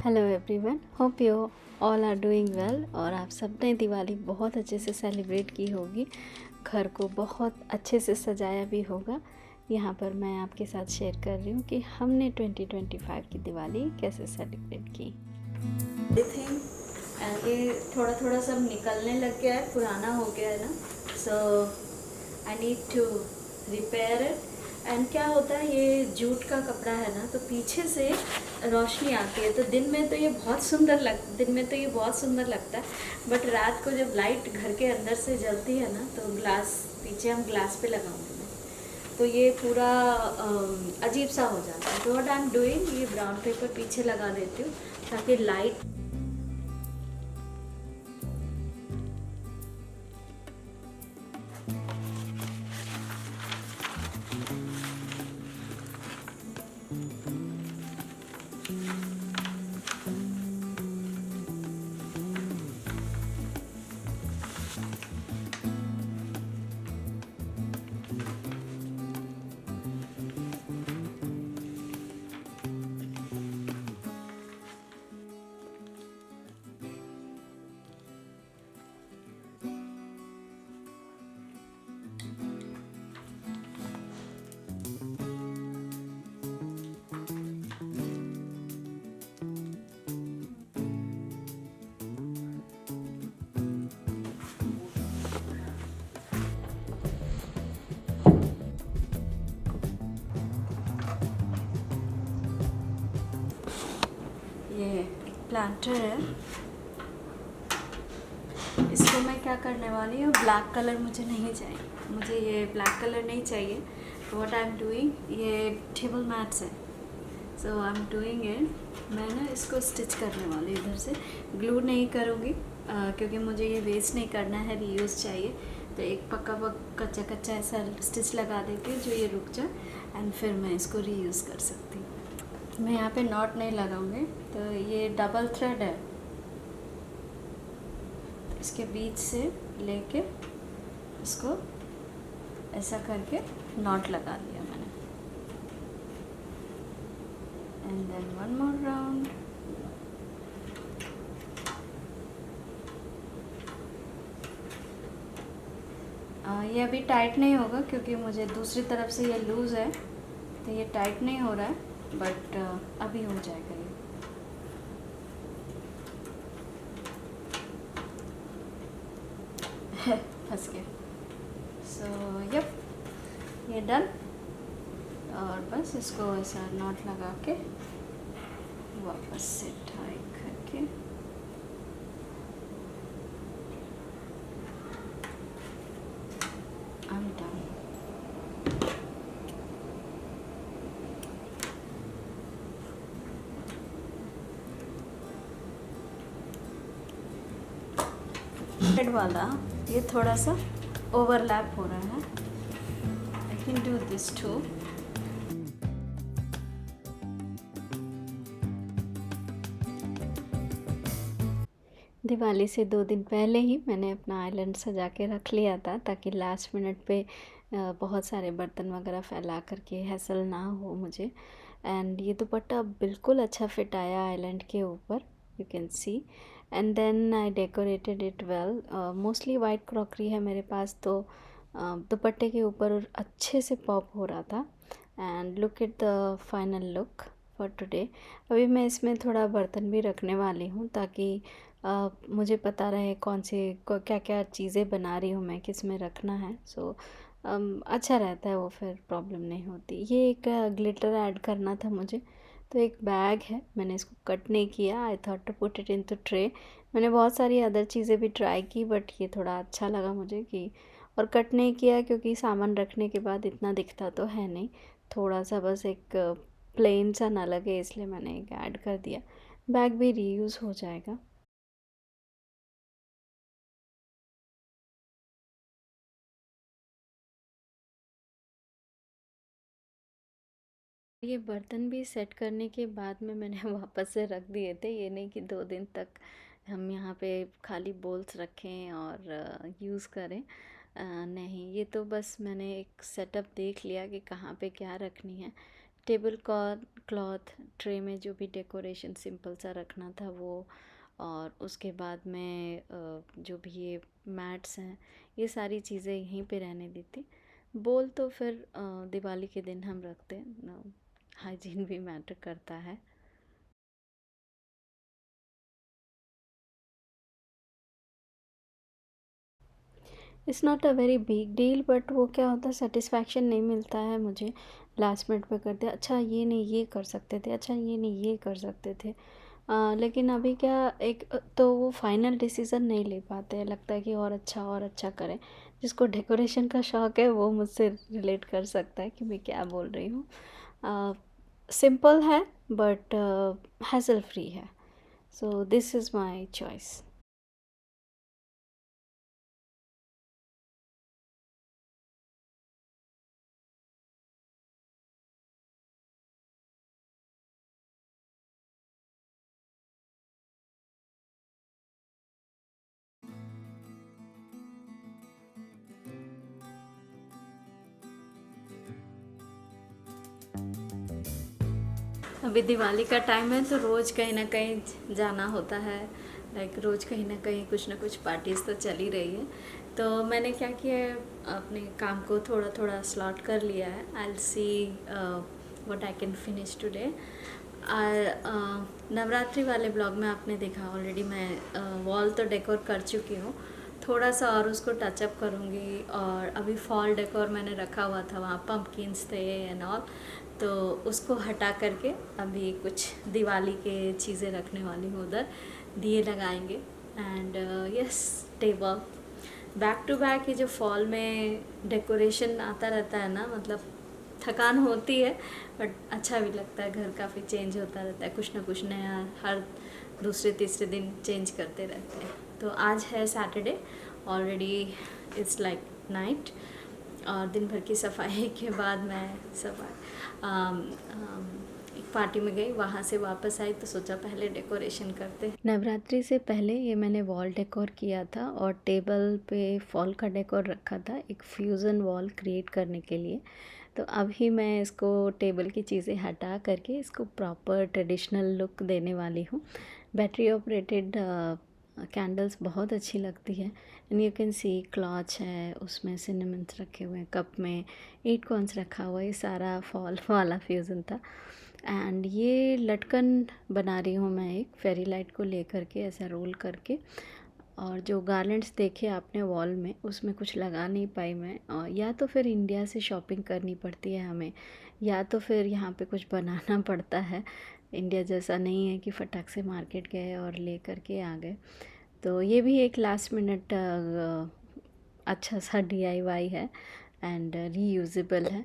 Hello everyone, hope you all are doing well. और आप सब ने दिवाली बहुत अच्छे से सेलिब्रेट की होगी, घर को बहुत अच्छे से सजाया भी होगा। यहाँ पर मैं आपके साथ शेयर कर रही हूँ कि हमने 2025 की दिवाली कैसे सेलिब्रेट की। ये थोड़ा थोड़ा सब निकलने लग गया है, पुराना हो गया है ना, so I need to repair it. And क्या होता है, ये जूट का कपड़ा है ना, तो पीछे से रोशनी आती है, तो दिन में तो ये बहुत सुंदर लगता है, बट रात को जब लाइट घर के अंदर से जलती है ना, तो ग्लास पीछे हम ग्लास पे लगाऊंगे मैं, तो ये पूरा अजीब सा हो जाता है। तो व्हाट आई एम डूइंग, ये ब्राउन पेपर पीछे लगा देती हूँ ताकि लाइट ये प्लांटर है, इसको मैं क्या करने वाली हूँ, ब्लैक कलर मुझे नहीं चाहिए, मुझे ये ब्लैक कलर नहीं चाहिए। तो व्हाट आई एम डूइंग, ये टेबल मैट्स है, सो आई एम डूइंग इट। मैं ना इसको स्टिच करने वाली हूँ, इधर से ग्लू नहीं करूँगी क्योंकि मुझे ये वेस्ट नहीं करना है, रीयूज़ चाहिए। तो एक कच्चा कच्चा ऐसा स्टिच लगा देती हूँ जो ये रुक जाए, एंड फिर मैं इसको रीयूज़ कर सकती हूँ। मैं यहाँ पे नॉट नहीं लगाऊंगी, तो ये डबल थ्रेड है, इसके बीच से लेके इसको ऐसा करके नॉट लगा दिया मैंने, and then one more round. ये अभी टाइट नहीं होगा क्योंकि मुझे दूसरी तरफ से ये लूज़ है, तो ये टाइट नहीं हो रहा है, बट अभी हो जाएगा ये फंस गया। सो यप, ये डन। और बस इसको ऐसा नॉट लगा के वापस से टाई करके I'm done. हेड वाला ये थोड़ा सा ओवरलैप हो रहा है, I can do this too. Diwali से 2 दिन पहले ही मैंने अपना आइलैंड सजा के रख लिया था, ताकि लास्ट मिनट पे बहुत सारे बर्तन वगैरह फैला करके हैसल ना हो मुझे। एंड ये दुपट्टा बिल्कुल अच्छा फिट आया आइलैंड के ऊपर, you can see. And then I decorated it well. Mostly white crockery है मेरे पास, तो दुपट्टे के ऊपर अच्छे से पॉप हो रहा था। And look at the final look for today. अभी मैं इसमें थोड़ा बर्तन भी रखने वाली हूँ, ताकि मुझे पता रहे क्या क्या चीज़ें बना रही हूँ मैं, किस में रखना है। सो अच्छा रहता है वो, फिर प्रॉब्लम नहीं होती। ये एक ग्लिटर ऐड करना था मुझे, तो एक बैग है, मैंने इसको कट नहीं किया। I thought to put it into tray. मैंने बहुत सारी अदर चीज़ें भी ट्राई की, बट ये थोड़ा अच्छा लगा मुझे कि, और कट नहीं किया क्योंकि सामान रखने के बाद इतना दिखता तो है नहीं, थोड़ा सा बस एक प्लेन सा ना लगे, इसलिए मैंने एक ऐड कर दिया। बैग भी रीयूज़ हो जाएगा। ये बर्तन भी सेट करने के बाद में मैंने वापस से रख दिए थे, ये नहीं कि 2 दिन तक हम यहाँ पे खाली बोल्स रखें और यूज़ करें। नहीं, ये तो बस मैंने एक सेटअप देख लिया कि कहाँ पे क्या रखनी है, टेबल क्लॉथ, ट्रे में जो भी डेकोरेशन सिंपल सा रखना था वो, और उसके बाद में जो भी ये मैट्स हैं ये सारी चीज़ें यहीं पे रहने दी थी। बोल तो फिर दिवाली के दिन हम रखते हैं, हाइजीन भी मैटर करता है। It's not a very big deal, but वो क्या होता है, सेटिस्फैक्शन नहीं मिलता है मुझे। लास्ट मिनट पे करते अच्छा ये नहीं ये कर सकते थे, अच्छा ये नहीं ये कर सकते थे। लेकिन अभी क्या, एक तो वो फाइनल डिसीज़न नहीं ले पाते हैं, लगता है कि और अच्छा करें। जिसको डेकोरेशन का शौक़ है वो मुझसे रिलेट कर सकता है कि मैं क्या बोल रही हूँ। सिंपल है बट हैसल फ्री है, so this is my choice. अभी दिवाली का टाइम है तो रोज़ कहीं ना कहीं जाना होता है, लाइक रोज़ कहीं ना कुछ पार्टीज़ तो चल ही रही है। तो मैंने क्या किया है, अपने काम को थोड़ा थोड़ा स्लॉट कर लिया है। I will see what I can finish today. Navratri वाले ब्लॉग में आपने देखा ऑलरेडी, मैं वॉल तो डेकोर कर चुकी हूँ, थोड़ा सा और उसको टचअप करूँगी। और अभी फॉल डेकोर मैंने रखा हुआ था, वहाँ पम्पकिन्स थे एंड ऑल, तो उसको हटा करके अभी कुछ दिवाली के चीज़ें रखने वाली हूँ उधर, दिए लगाएंगे। And yes, table back to back. ये जो फॉल में डेकोरेशन आता रहता है ना, मतलब थकान होती है बट अच्छा भी लगता है, घर काफ़ी चेंज होता रहता है, कुछ ना कुछ नया हर दूसरे तीसरे दिन चेंज करते रहते हैं। तो आज है Saturday, already it's like night, और दिन भर की सफाई के बाद मैं सब एक पार्टी में गई, वहाँ से वापस आई तो सोचा पहले डेकोरेशन करते। नवरात्रि से पहले ये मैंने वॉल डेकोर किया था और टेबल पे फॉल का डेकोर रखा था, एक फ्यूज़न वॉल क्रिएट करने के लिए। तो अभी मैं इसको टेबल की चीज़ें हटा करके इसको प्रॉपर ट्रेडिशनल लुक देने वाली हूँ। बैटरी ऑपरेटेड कैंडल्स बहुत अच्छी लगती है। एंड यू कैन सी क्लॉच है, उसमें सिनेमन्स रखे हुए हैं, कप में 8 कॉन्स रखा हुआ है, ये सारा फॉल वाला फ्यूज़न था। एंड ये लटकन बना रही हूँ मैं, एक फेरी लाइट को लेकर के ऐसा रोल करके। और जो गार्लेंड्स देखे आपने वॉल में, उसमें कुछ लगा नहीं पाई मैं, और या तो फिर इंडिया से शॉपिंग करनी पड़ती है हमें, या तो फिर यहाँ पे कुछ बनाना पड़ता है। इंडिया जैसा नहीं है कि फटाक से मार्केट गए और ले करके आ गए। तो ये भी एक लास्ट मिनट अच्छा सा DIY है एंड रीयूजेबल है।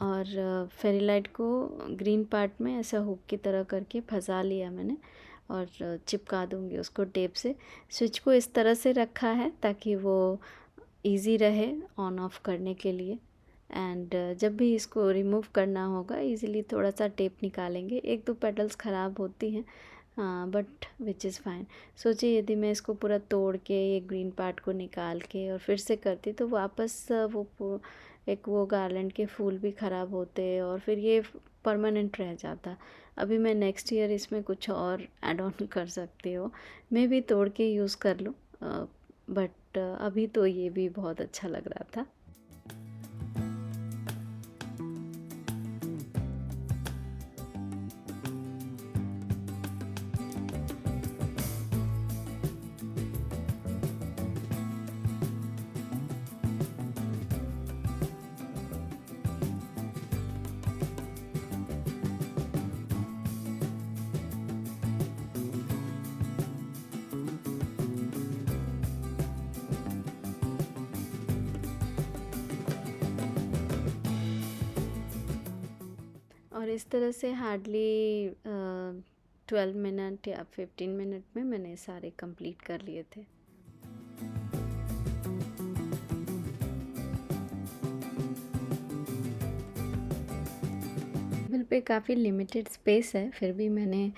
और फेरी लाइट को ग्रीन पार्ट में ऐसा हुक की तरह करके फंसा लिया मैंने, और चिपका दूंगी उसको टेप से। स्विच को इस तरह से रखा है ताकि वो इजी रहे ऑन ऑफ करने के लिए। एंड जब भी इसको रिमूव करना होगा इजीली थोड़ा सा टेप निकालेंगे, एक दो पेटल्स ख़राब होती हैं, हाँ, बट विच इज़ फाइन। सोचिए यदि मैं इसको पूरा तोड़ के ये ग्रीन पार्ट को निकाल के और फिर से करती तो वापस एक वो गार्लैंड के फूल भी ख़राब होते और फिर ये परमानेंट रह जाता। अभी मैं नेक्स्ट ईयर इसमें कुछ और ऐड ऑन कर सकती हूँ, मैं भी तोड़ के यूज़ कर लूँ, बट अभी तो ये भी बहुत अच्छा लग रहा था। और इस तरह से हार्डली 12 मिनट या 15 मिनट में मैंने सारे कंप्लीट कर लिए थे। पे काफ़ी लिमिटेड स्पेस है, फिर भी मैंने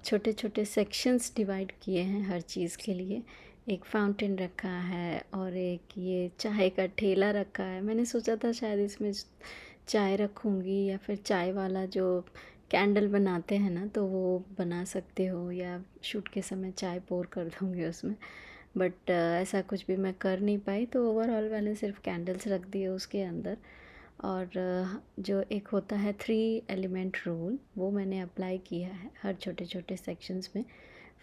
छोटे छोटे सेक्शंस डिवाइड किए हैं हर चीज़ के लिए। एक फाउंटेन रखा है और एक ये चाय का ठेला रखा है। मैंने सोचा था शायद इसमें चाय रखूँगी या फिर चाय वाला जो कैंडल बनाते हैं ना, तो वो बना सकते हो, या शूट के समय चाय पोर कर दूँगी उसमें। बट ऐसा कुछ भी मैं कर नहीं पाई, तो ओवरऑल मैंने सिर्फ कैंडल्स रख दिए उसके अंदर। और जो एक होता है 3 एलिमेंट रूल, वो मैंने अप्लाई किया है हर छोटे छोटे सेक्शंस में।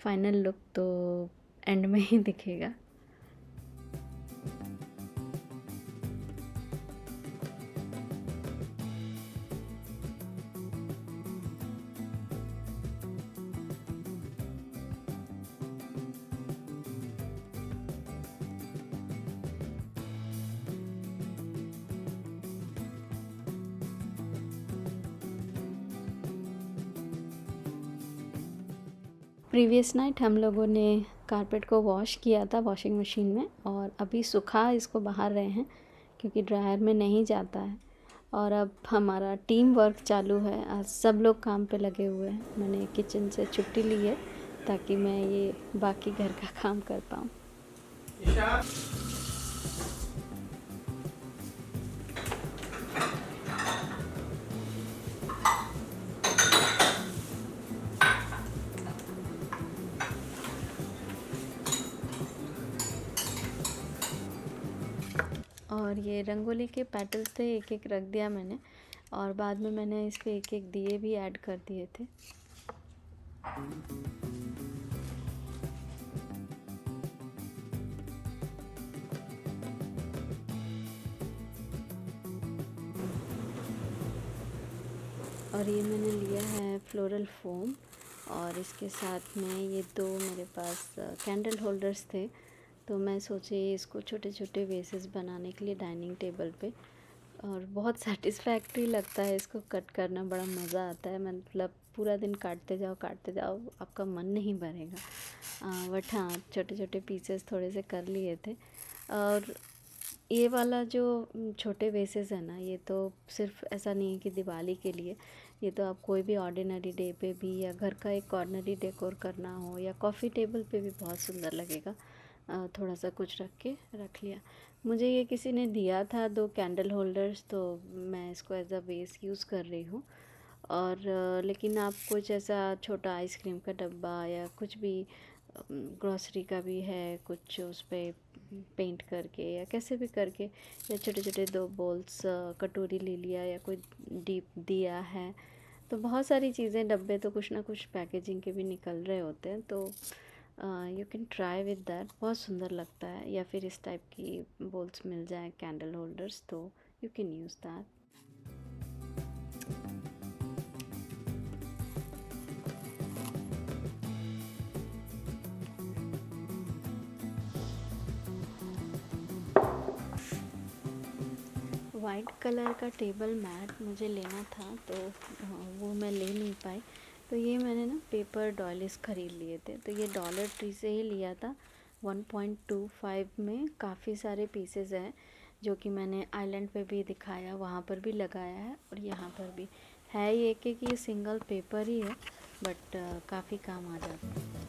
फाइनल लुक तो एंड में ही दिखेगा। प्रीवियस नाइट हम लोगों ने कारपेट को वॉश किया था वॉशिंग मशीन में, और अभी सुखा इसको बाहर रहे हैं क्योंकि ड्रायर में नहीं जाता है। और अब हमारा टीम वर्क चालू है, आज सब लोग काम पे लगे हुए हैं। मैंने किचन से छुट्टी ली है ताकि मैं ये बाकी घर का काम कर पाऊँ। और ये रंगोली के पेटल्स थे, एक एक रख दिया मैंने, और बाद में मैंने इस पे एक एक दिए भी ऐड कर दिए थे। और ये मैंने लिया है फ्लोरल फोम, और इसके साथ में ये दो मेरे पास कैंडल होल्डर्स थे, तो मैं सोची इसको छोटे छोटे वेसेस बनाने के लिए डाइनिंग टेबल पे। और बहुत सेटिस्फैक्ट्री लगता है इसको कट करना, बड़ा मज़ा आता है। मतलब पूरा दिन काटते जाओ, आपका मन नहीं भरेगा। बट हाँ, छोटे छोटे पीसेस थोड़े से कर लिए थे। और ये वाला जो छोटे वेसेस है ना, ये तो सिर्फ ऐसा नहीं है कि दिवाली के लिए, ये तो आप कोई भी ऑर्डिनरी डे पे भी, या घर का एक कॉर्नरी डेकोर करना हो, या कॉफ़ी टेबल पे भी बहुत सुंदर लगेगा। थोड़ा सा कुछ रख के रख लिया। मुझे ये किसी ने दिया था 2 कैंडल होल्डर्स, तो मैं इसको एज अ बेस यूज़ कर रही हूँ। और लेकिन आप कुछ ऐसा छोटा आइसक्रीम का डब्बा या कुछ भी ग्रॉसरी का भी है, कुछ उस पे पेंट करके या कैसे भी करके, या छोटे छोटे 2 बोल्स कटोरी ले लिया, या कोई डीप दिया है, तो बहुत सारी चीज़ें, डब्बे तो कुछ ना कुछ पैकेजिंग के भी निकल रहे होते हैं, तो you can try with that, बहुत सुंदर लगता है। या फिर इस टाइप की बोल्स मिल जाए कैंडल होल्डर्स, तो you can use that. White colour का टेबल मैट मुझे लेना था, तो वो मैं ले नहीं पाई। तो ये मैंने ना पेपर डॉयलिस ख़रीद लिए थे, तो ये डॉलर ट्री से ही लिया था। 1.25 में काफ़ी सारे पीसेस हैं, जो कि मैंने आइलैंड पे भी दिखाया, वहाँ पर भी लगाया है, और यहाँ पर भी है। ये कि ये सिंगल पेपर ही है, बट काफ़ी काम आ जाता है।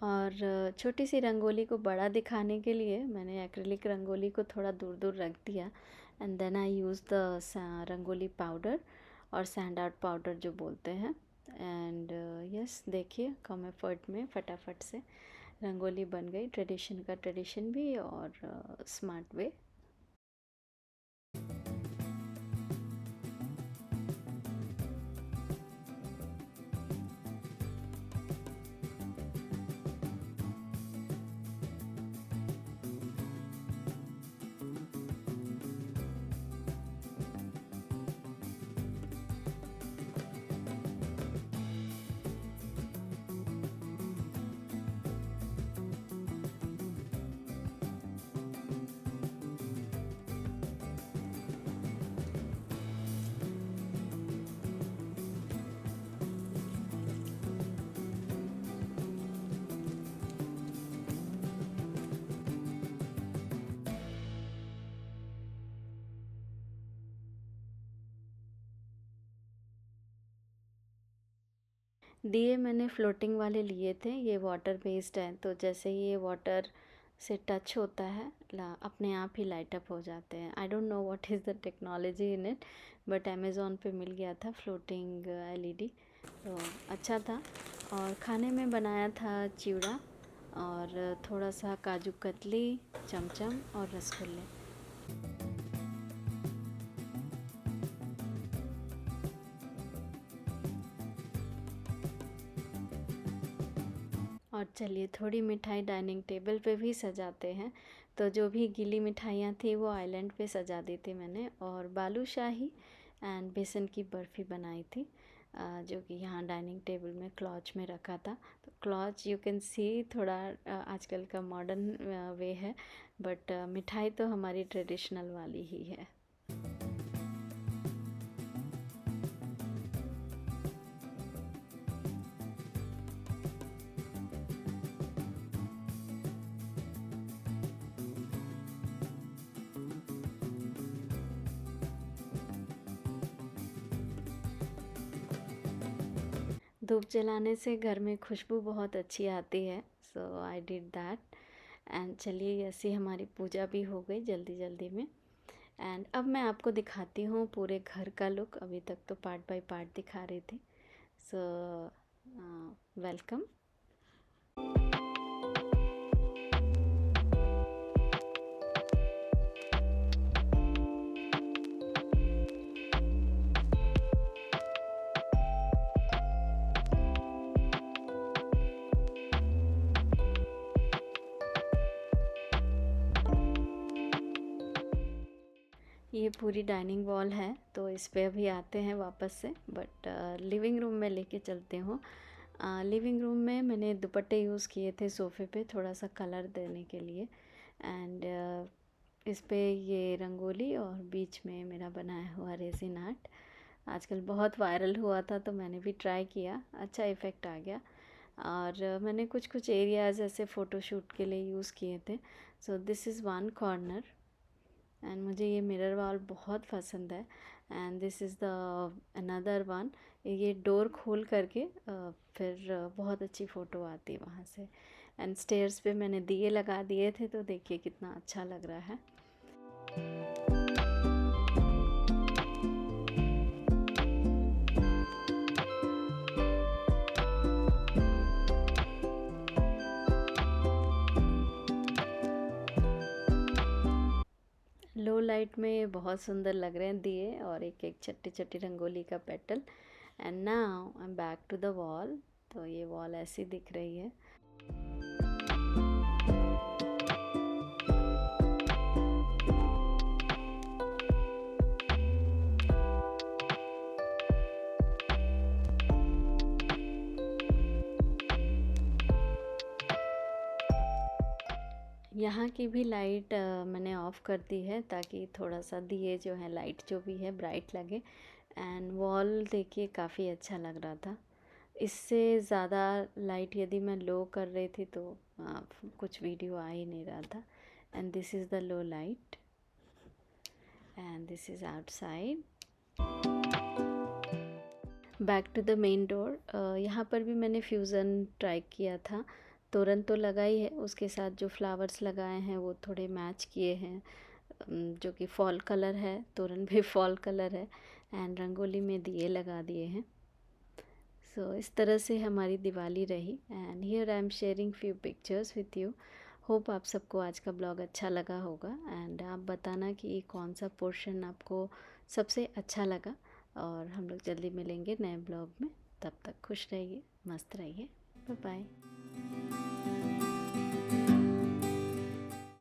और छोटी सी रंगोली को बड़ा दिखाने के लिए मैंने एक्रिलिक रंगोली को थोड़ा दूर दूर रख दिया, and then I use the rangoli powder, और सैंड आर्ट पाउडर जो बोलते हैं। एंड यस, देखिए कम एफर्ट में फटाफट से रंगोली बन गई, ट्रेडिशन का ट्रेडिशन भी, और स्मार्ट वे। दिए मैंने फ्लोटिंग वाले लिए थे, ये वाटर बेस्ड हैं, तो जैसे ही ये वाटर से टच होता है अपने आप ही लाइट अप हो जाते हैं। I don't know what is the technology in it, but Amazon पे मिल गया था फ्लोटिंग एलईडी, तो अच्छा था। और खाने में बनाया था चिवड़ा और थोड़ा सा काजू कतली, चमचम और रसगुल्ले। और चलिए थोड़ी मिठाई डाइनिंग टेबल पे भी सजाते हैं। तो जो भी गीली मिठाइयाँ थी वो आइलैंड पे सजा दी थी मैंने, और बालूशाही एंड बेसन की बर्फ़ी बनाई थी, जो कि यहाँ डाइनिंग टेबल में क्लॉच में रखा था। तो क्लॉच यू कैन सी थोड़ा आजकल का मॉडर्न वे है, बट मिठाई तो हमारी ट्रेडिशनल वाली ही है। धूप जलाने से घर में खुशबू बहुत अच्छी आती है, सो आई डिड दैट। एंड चलिए ऐसी हमारी पूजा भी हो गई जल्दी जल्दी में। एंड अब मैं आपको दिखाती हूँ पूरे घर का लुक। अभी तक तो पार्ट बाय पार्ट दिखा रही थी। So welcome. ये पूरी डाइनिंग वॉल है, तो इस पे अभी आते हैं वापस से, बट लिविंग रूम में लेके चलते हूँ। लिविंग रूम में मैंने दुपट्टे यूज़ किए थे सोफ़े पे थोड़ा सा कलर देने के लिए। एंड इस पे ये रंगोली और बीच में मेरा बनाया हुआ रेज़िन आर्ट आजकल बहुत वायरल हुआ था, तो मैंने भी ट्राई किया, अच्छा इफ़ेक्ट आ गया। और मैंने कुछ कुछ एरियाज़ ऐसे फ़ोटोशूट के लिए यूज़ किए थे। So this is one corner, and मुझे ये मिरर वॉल बहुत पसंद है। And this is the another one, ये डोर खोल करके फिर बहुत अच्छी फ़ोटो आती है वहाँ से। एंड स्टेयर्स पे मैंने दिए लगा दिए थे, तो देखिए कितना अच्छा लग रहा है। लो लाइट में ये बहुत सुंदर लग रहे हैं दिए और एक एक छट्टी छट्टी रंगोली का petal. And now I am back to the wall, तो ये वॉल ऐसी दिख रही है। यहाँ की भी लाइट मैंने ऑफ़ कर दी है, ताकि थोड़ा सा दिए जो है लाइट जो भी है ब्राइट लगे। एंड वॉल देखिए काफ़ी अच्छा लग रहा था। इससे ज़्यादा लाइट यदि मैं लो कर रही थी तो कुछ वीडियो आ ही नहीं रहा था। And this is the low light and this is outside. Back to the main door. यहाँ पर भी मैंने फ्यूज़न ट्राई किया था। तोरण तो लगा ही है, उसके साथ जो फ्लावर्स लगाए हैं वो थोड़े मैच किए हैं, जो कि फॉल कलर है, तोरण भी फॉल कलर है। एंड रंगोली में दिए लगा दिए हैं। सो इस तरह से हमारी दिवाली रही। And here I am sharing few pictures with you. Hope आप सबको आज का ब्लॉग अच्छा लगा होगा। एंड आप बताना कि कौन सा पोर्शन आपको सबसे अच्छा लगा। और हम लोग जल्दी मिलेंगे नए ब्लॉग में। तब तक खुश रहिए, मस्त रहिए, बाय बाय।